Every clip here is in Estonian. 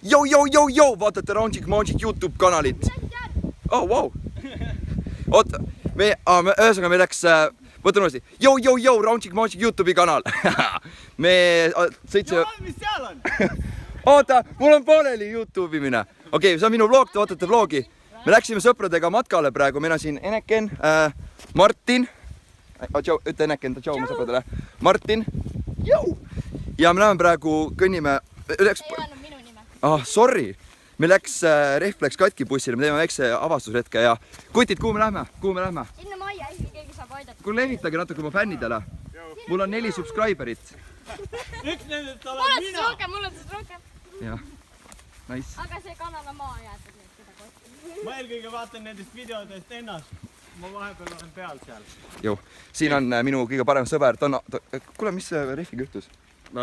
Jou, vaatate Raunchik Maunchik YouTube kanalit. Oh, wow. Oota, ühesõnaga me läks, võtan uuesti. Jou, Raunchik Maunchik YouTube'i kanal. Me sõitsime... Mis seal on? Oota, mul on pooleli YouTube imine. Okei, see on minu vlog, te vaatate vlogi. Me läksime sõpradega matkale praegu, meil on siin Eneken, Martin. Ütle Eneken, tšau mu sõpradele. Martin. Ja me läheme praegu, kõnnime... Ei öelnud minu nime. Sorry. Me läks, rehv läks katki bussile, me teeme väikse avastusretke ja kutid, kuhu me lähme? Sinna majja, äkki keegi saab aidata. Kui levitage natuke oma fännidele. Mul on 4 subscriberit. Üks nendest olen mina. Mul on siis rohkem. Jah, nice. Aga see kanal on maha jäetud nüüd seda kohta. Ma eelkõige vaatan nendest videodest ennast. Ma vahepeal olen peal seal. Jõu, siin on minu kõige parem sõber. Kuule, mis rehviga juhtus? Ma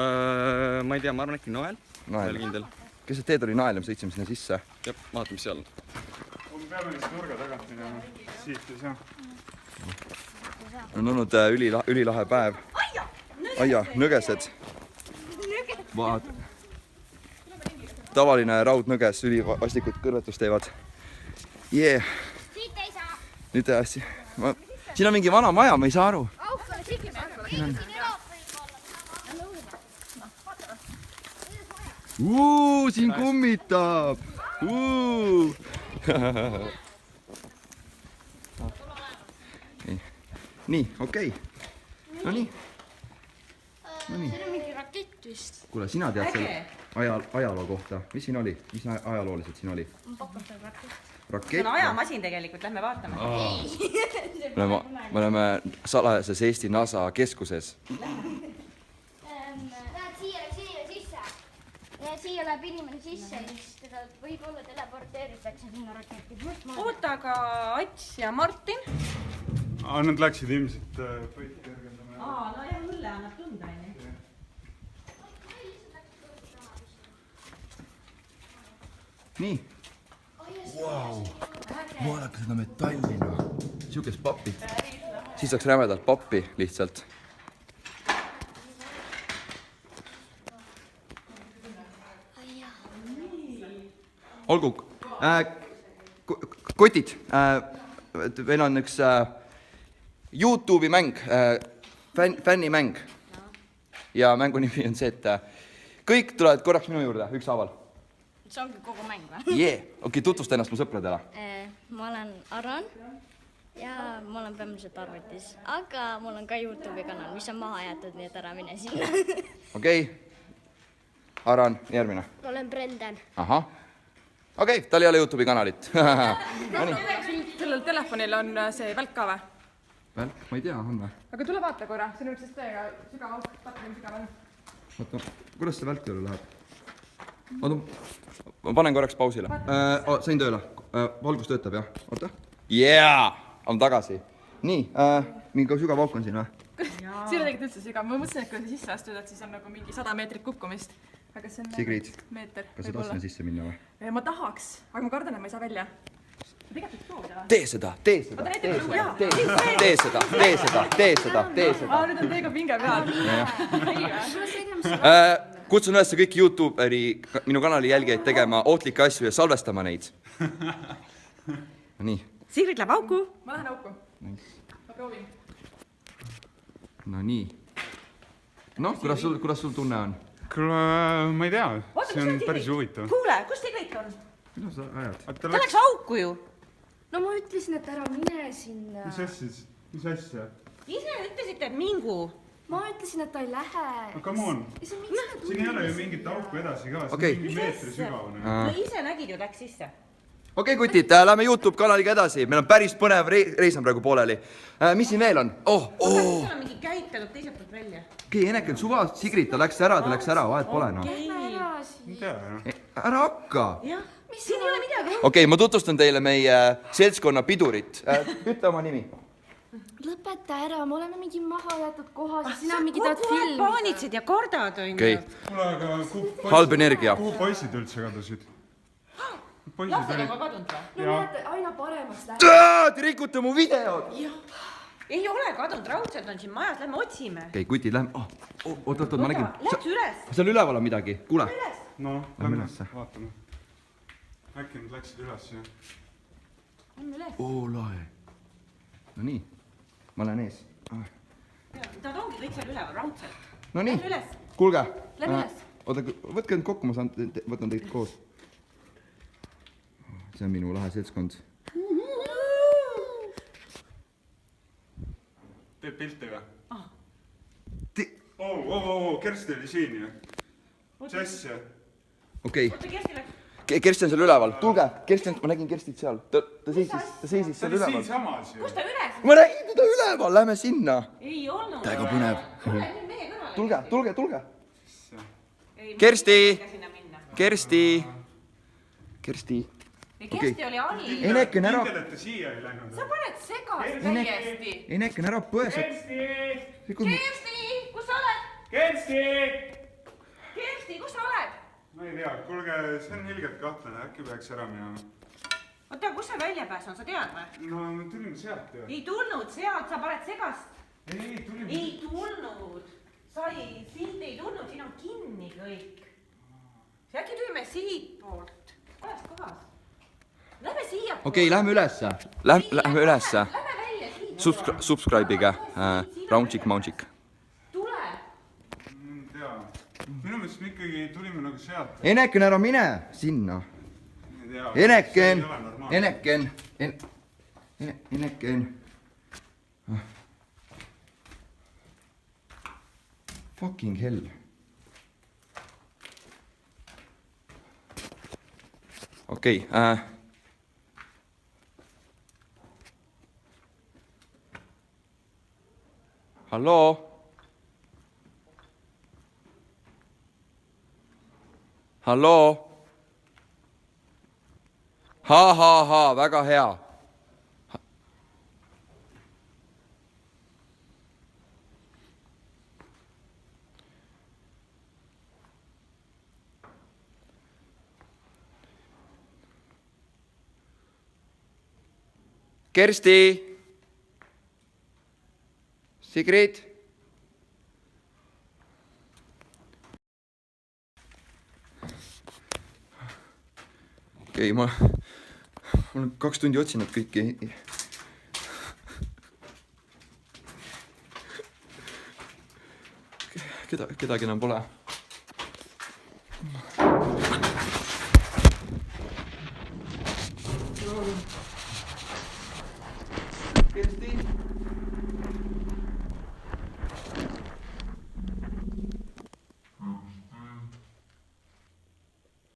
ei tea, ma arvan äkki Nael. Nael. Kindel. Kes see teed oli Nael ja me sõitsime sinna sisse? Jah, vaatame, mis seal on. Me peame vist nurga tagant minema. Siit ei saa. On olnud ülilahe päev. Aia, nõgesed. Vaat. Tavaline raudnõges, ülivastikud kõrvetust teevad. Jee. Siit ei saa. Nüüd siin on mingi vana maja, ma ei saa aru. Aukule sikime. Siin kummitab. Nii, okei. No nii. See on mingi rakett vist. Kuule, sina tead selle ajaloo kohta. Mis siin oli? Mis ajalooliselt siin oli? Rakett. See on ajamasin tegelikult, lähme vaatame. Me oleme salajases Eesti NASA keskuses. Näed, siia sisse. Ja siia läheb inimene sisse, siis teda võib-olla teleporteeritakse sinna raketti. Oota, aga Ats ja Martin? Nad läksid ilmselt põiti kergendama. No jah, õlle annab tunda, enne. Nii. Vau. Vaadake seda metallina. Siukest pappi. Siis saaks rämedalt pappi lihtsalt. Olgu. Kotid. Meil on üks YouTube'i mäng, fännimäng. Ja mängu nimi on see, et kõik tulevad korraks minu juurde, ükshaaval. See ongi kogu mäng või? Okei, tutvusta ennast mu sõpradele. Ma olen Aran ja ma olen peamiselt arvutis, aga mul on ka YouTube'i kanal, mis on maha jäetud, nii et ära mine sinna. Okei. Aran, järgmine. Ma olen Brendan. Ahah. Okei, tal ei ole YouTube'i kanalit. Sellel telefonil on see välk ka või? Välk? Ma ei tea, on või? Aga tule vaata korra, siin on üks täiega sügav auk, vaata nii sügav on. Oota, kuidas see välk tööle läheb? Oota, ma panen korraks pausile. Sain tööle. Valgus töötab, jah? Oota. On tagasi. Nii, mingi sügav auk on siin või? Siin on tegelikult üldse sügav. Ma mõtlesin, et kui sa sisse astud, et siis on nagu mingi 100 meetrit kukkumist. Aga see on Sigrid, meeter. kas sa tahtsid sisse minna või? Ma tahaks, aga ma kardan, et ma ei saa välja. Tegelikult võiks proovida või? Tee seda. Nüüd on teiega pinge peal. Kutsun üles kõik YouTuberi, minu kanali jälgijaid tegema ohtlikke asju ja salvestama neid. Nii. Sigrid läheb auku. Ma lähen auku. Ma proovin. No nii. Noh, kuidas sul tunne on? Kuule, ma ei tea. See on päris huvitav. Kuule, kus Sigrid on? Mida sa ajad? Ta läks auku ju. No ma ütlesin, et ära mine sinna. Mis asja? Ise ütlesite, et mingu. Ma ütlesin, et ta ei lähe. No come on. Siin ei ole ju mingit auku edasi ka. See on mingi meetri sügavune. No ise nägid ju, läks sisse. Okei, kutid, lähme YouTube kanaliga edasi. Meil on päris põnev reis on praegu pooleli. Mis siin veel on? Sul on mingi käik, ta tuleb teiselt poolt välja. Okei, Eneken, suva, Sigrid, ta läks ära, vahet pole noh. Ära hakka. Jah, siin ei ole midagi. Okei, ma tutvustan teile meie seltskonna pidurit. Ütle oma nimi. Lõpeta ära, me oleme mingi maha jäetud kohas ja sina mingi tahad filmida. Paanitsed ja kordad, on ju. Okei. Kuule, aga Halb energia. kuhu poisid üldse kadusid? Lapsed on ka kadunud või? No näete, aina paremaks läheb. Te rikute mu videod! Ei ole kadunud, raudselt on siin majas, lähme otsime. Okei, kutid, lähme. Oot, ma nägin. Läks üles. Seal üleval on midagi. Kuule. noh, Lähme ülesse. vaatame. Äkki nad läksid üles, jah? Lähme üles. Oo, lahe. No nii, ma lähen ees. Nad ongi kõik seal üleval, raudselt. No nii, Lähme üles. kuulge. Lähme üles. Oota, võtke nüüd kokku, ma saan, võtan teid koos. See on minu lahe seltskond. Teeb pilti või? Ti- Kersti oli siin ju. Jess ja. Okei, Oota, Kersti läks. Kersti on seal üleval. Tulge, Kersti on, ma nägin Kerstit seal. Ta seisis Ta seal oli üleval. siinsamas ju. Kus ta üles? Ma nägin teda üleval, lähme sinna. Ei olnud. Täiega põnev. Tule nüüd meie kõrvale. Tulge. Ei, ma Kersti! ei saa sinna minna. Kersti. Ei, Kersti oli all. Eneken ära, Kindel, et ta siia ei läinud. Sa paned segast täiesti. Eneken ära põe. Kersti! Kersti, kus sa oled? Kersti! Kersti, kus sa oled? Ma ei tea, kuulge, see on ilgelt kahtlane, äkki peaks ära minema. Oota, kus see väljapääs on, sa tead või? No me tulime sealt ju. Ei tulnud sealt, sa paned segast. Ei, tulime. Ei tulnud. Siit ei tulnud, siin on kinni kõik. Äkki tulime siitpoolt. Kohast kohas. Lähme siia. Okei, lähme ülesse. Lähme ülesse. Lähme välja siit. Subscribe'ige. Raunchik, Maunchik. Tule. Ma ei tea. Minu meelest me ikkagi tulime nagu sealt. Eneken, ära mine sinna. Ma ei tea. Eneken, See ei ole normaalne. Eneken. Fucking hell. Okei, halloo? Halloo? Ha, väga hea. Kersti. Sigrid. Okei, ma olen 2 tundi otsinud kõiki. Kedagi enam pole. Kersti.